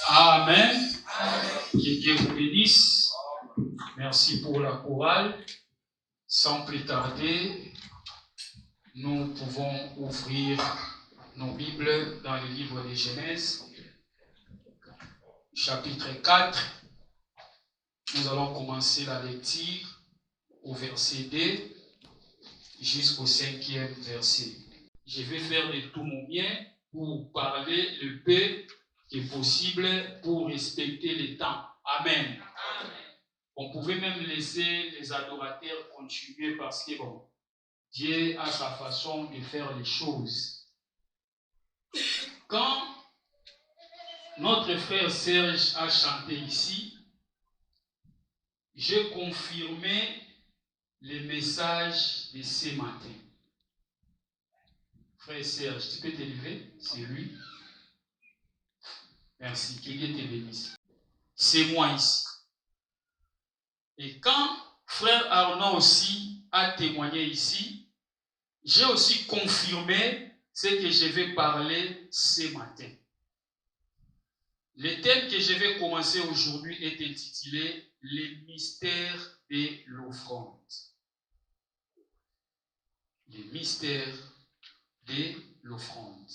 Amen. Que Dieu vous bénisse. Merci pour la chorale. Sans plus tarder, nous pouvons ouvrir nos Bibles dans le livre de Genèse, chapitre 4. Nous allons commencer la lecture au verset 2 jusqu'au 5e verset. Je vais faire de tout mon bien pour parler le peu qui est possible pour respecter le temps. Amen. On pouvait même laisser les adorateurs continuer parce que bon, Dieu a sa façon de faire les choses. Quand notre frère Serge a chanté ici, j'ai confirmé le message de ce matin. Frère Serge, tu peux te lever? C'est lui. Merci. Que Dieu te bénisse. C'est moi ici. Et quand frère Arnaud aussi a témoigné ici, j'ai aussi confirmé ce que je vais parler ce matin. Le thème que je vais commencer aujourd'hui est intitulé « Les mystères de l'offrande ». Les mystères de l'offrande.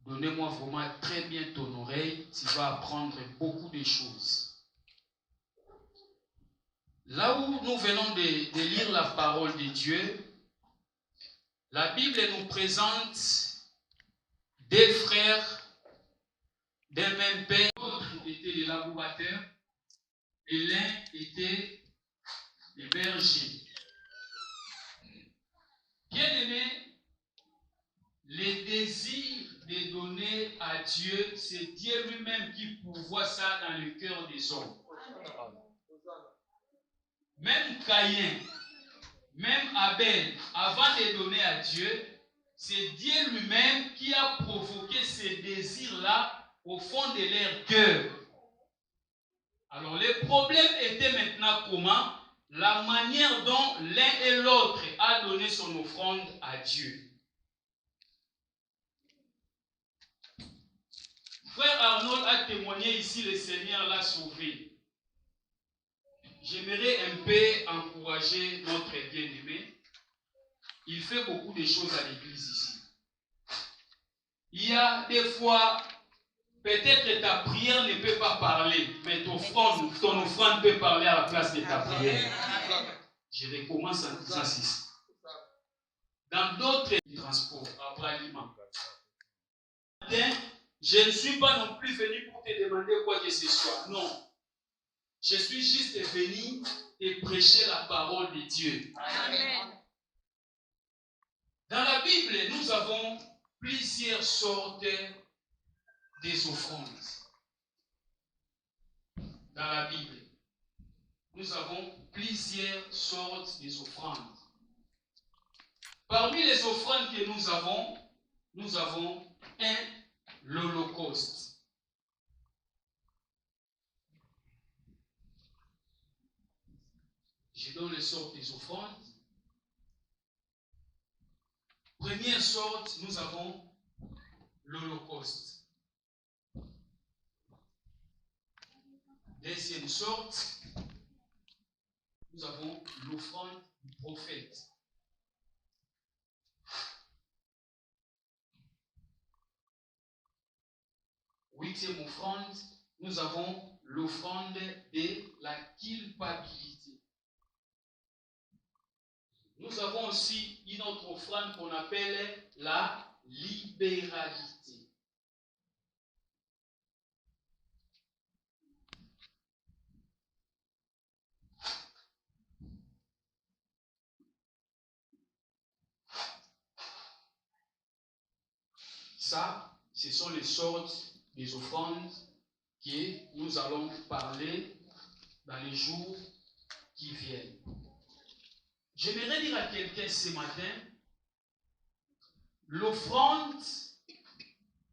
Donnez-moi vraiment très bien ton oreille, tu vas apprendre beaucoup de choses. Là où nous venons de lire la parole de Dieu, la Bible nous présente des frères d'un même père. L'autre était les laborateurs et l'un était les bergers. Bien-aimés, le désir de donner à Dieu, c'est Dieu lui-même qui pourvoit ça dans le cœur des hommes. Même Caïn, même Abel, avant de donner à Dieu, c'est Dieu lui-même qui a provoqué ces désirs-là au fond de leur cœur. Alors le problème était maintenant comment? La manière dont l'un et l'autre a donné son offrande à Dieu. Frère Arnold a témoigné ici, le Seigneur l'a sauvé. J'aimerais un peu encourager notre bien-aimé. Il fait beaucoup de choses à l'église ici. Il y a des fois, peut-être que ta prière ne peut pas parler, mais ton offrande peut parler à la place de ta prière. Je recommence en disant ceci. Dans d'autres transports, après Lima, je ne suis pas non plus venu pour te demander quoi que ce soit. Non. Je suis juste venu et prêcher la parole de Dieu. Amen. Dans la Bible, nous avons plusieurs sortes des offrandes. Dans la Bible, nous avons plusieurs sortes des offrandes. Parmi les offrandes que nous avons l'Holocauste. Je donne les sortes des offrandes. Première sorte, nous avons l'Holocauste. Deuxième sorte, nous avons l'offrande du prophète. 8e offrande, nous avons l'offrande de la culpabilité. Nous avons aussi une autre offrande qu'on appelle la libéralité. Ça, ce sont les sortes des offrandes que nous allons parler dans les jours qui viennent. J'aimerais dire à quelqu'un ce matin, l'offrande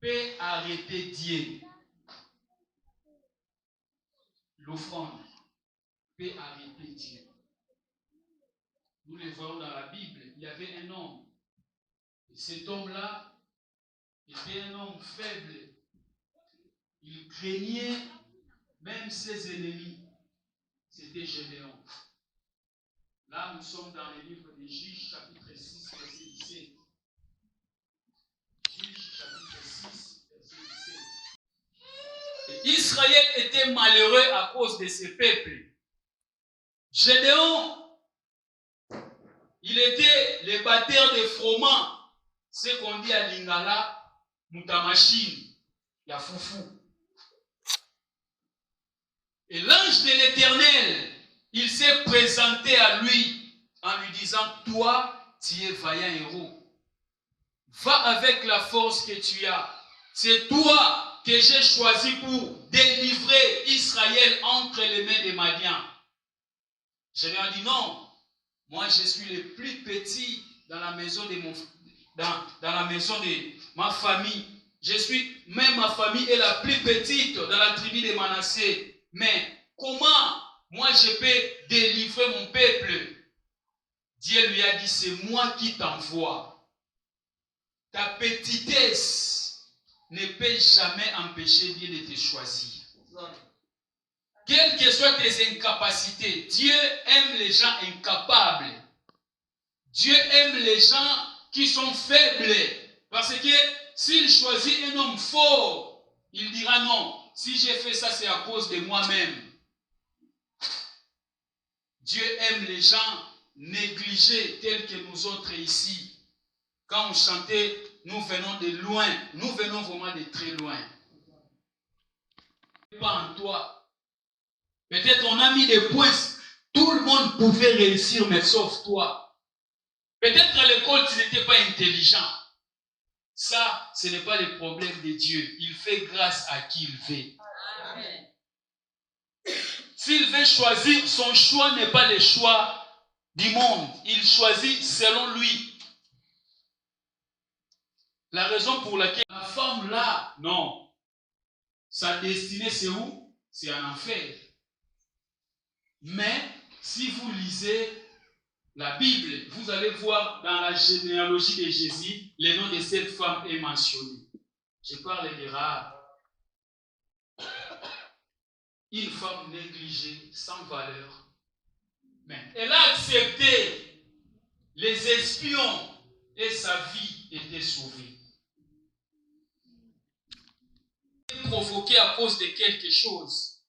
peut arrêter Dieu. L'offrande peut arrêter Dieu. Nous le voyons dans la Bible. Il y avait un homme. Et cet homme-là était un homme faible. Il craignait même ses ennemis. C'était Gédéon. Là, nous sommes dans le livre des Juges, chapitre 6, verset 17. Juges, chapitre 6, verset 17. Et Israël était malheureux à cause de ses peuples. Gédéon, il était le batteur de froment, ce qu'on dit à Lingala, Moutamachine, ya foufou. Et l'ange de l'Éternel, il s'est présenté à lui en lui disant, toi, tu es vaillant héros. Va avec la force que tu as. C'est toi que j'ai choisi pour délivrer Israël entre les mains des Madians. Je lui ai dit non. Moi, je suis le plus petit dans la maison de dans la maison de ma famille. Je suis, même ma famille est la plus petite dans la tribu de Manassé. Mais comment moi je peux délivrer mon peuple? Dieu lui a dit, c'est moi qui t'envoie. Ta petitesse ne peut jamais empêcher Dieu de te choisir. Quelles que soient tes incapacités, Dieu aime les gens incapables. Dieu aime les gens qui sont faibles. Parce que s'il choisit un homme fort, il dira non. Si j'ai fait ça, c'est à cause de moi-même. Dieu aime les gens négligés tels que nous autres ici. Quand on chantait, nous venons de loin. Nous venons vraiment de très loin. Pas en toi. Peut-être on a mis des points. Tout le monde pouvait réussir, mais sauf toi. Peut-être à l'école, tu n'étais pas intelligent. Ça, ce n'est pas le problème de Dieu. Il fait grâce à qui il veut. Amen. S'il veut choisir, son choix n'est pas le choix du monde. Il choisit selon lui. La raison pour laquelle la femme là, non. Sa destinée, c'est où? C'est en enfer. Mais, si vous lisez la Bible, vous allez voir dans la généalogie de Jésus, le nom de cette femme est mentionné. Je parle de Rahab. Une femme négligée, sans valeur. Mais elle a accepté les espions et sa vie était sauvée. Provoquée à cause de quelque chose.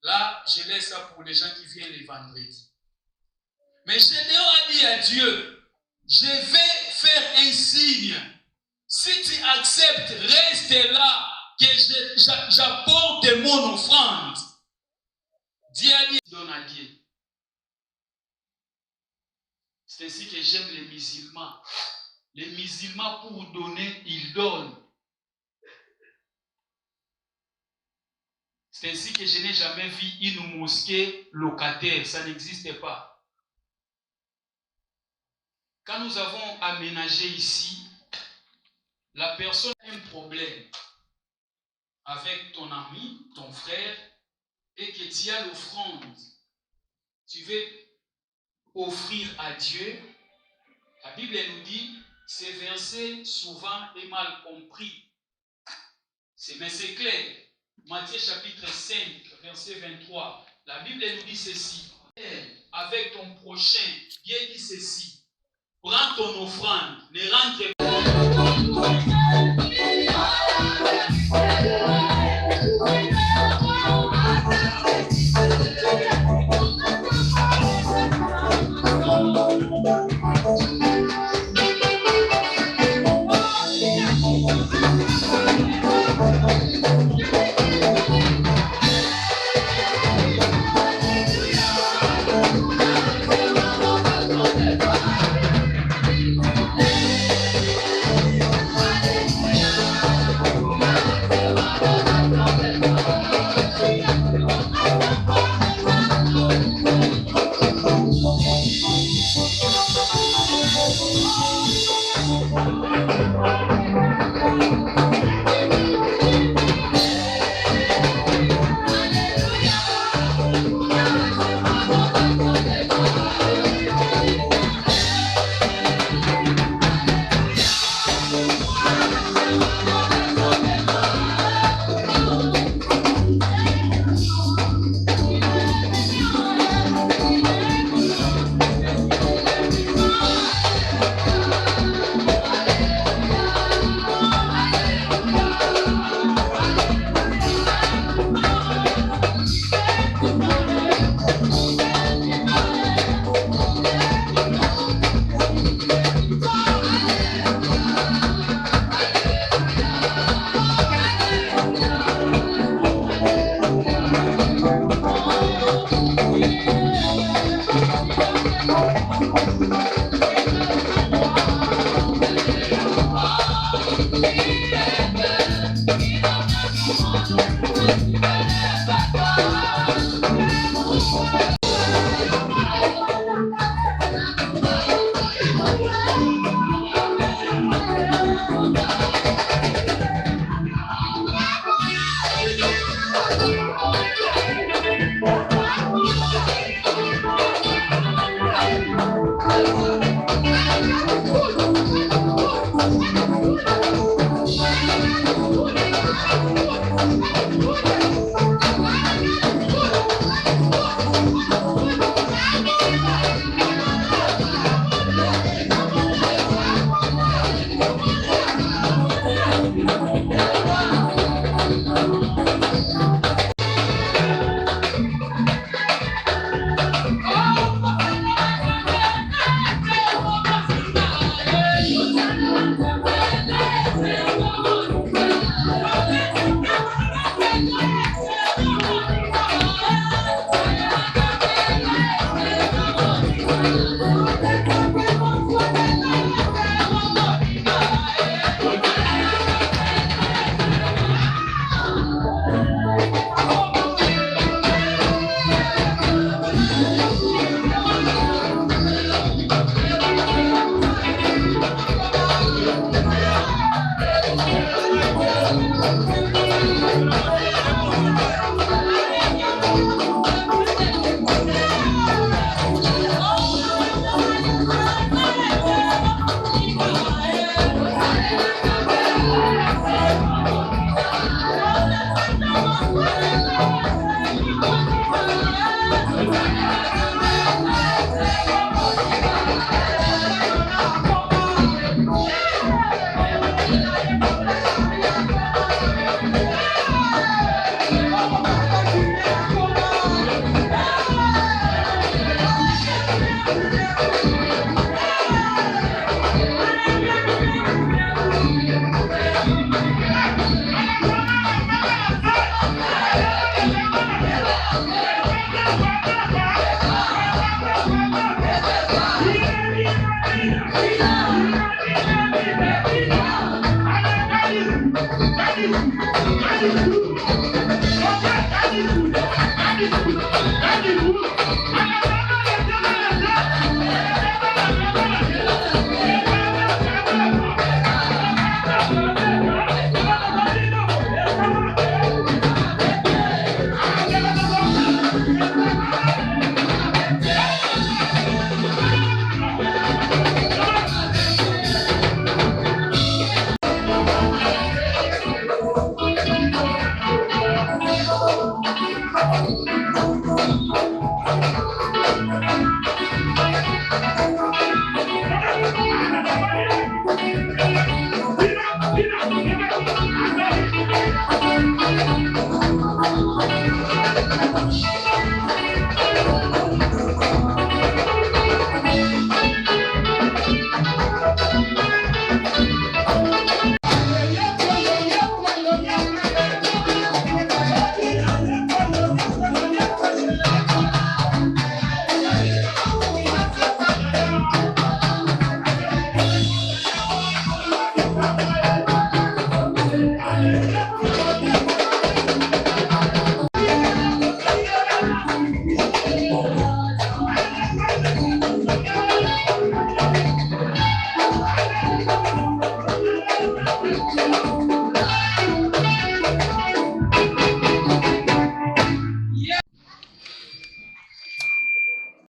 Là, je laisse ça pour les gens qui viennent les vendredis. Mais Gédéon a dit à Dieu, je vais faire un signe. Si tu acceptes, reste là, que j'apporte mon offrande. Dieu a dit, donne à Dieu. C'est ainsi que j'aime les musulmans. Les musulmans, pour donner, ils donnent. C'est ainsi que je n'ai jamais vu une mosquée locataire. Ça n'existe pas. Quand nous avons aménagé ici, la personne a un problème avec ton ami, ton frère, et que tu as l'offrande. Tu veux offrir à Dieu. La Bible nous dit, ces versets souvent est mal compris. Mais c'est clair. Matthieu chapitre 5, verset 23. La Bible nous dit ceci. Avec ton prochain, Dieu dit ceci. Prends ton offrande, ne rentre pas.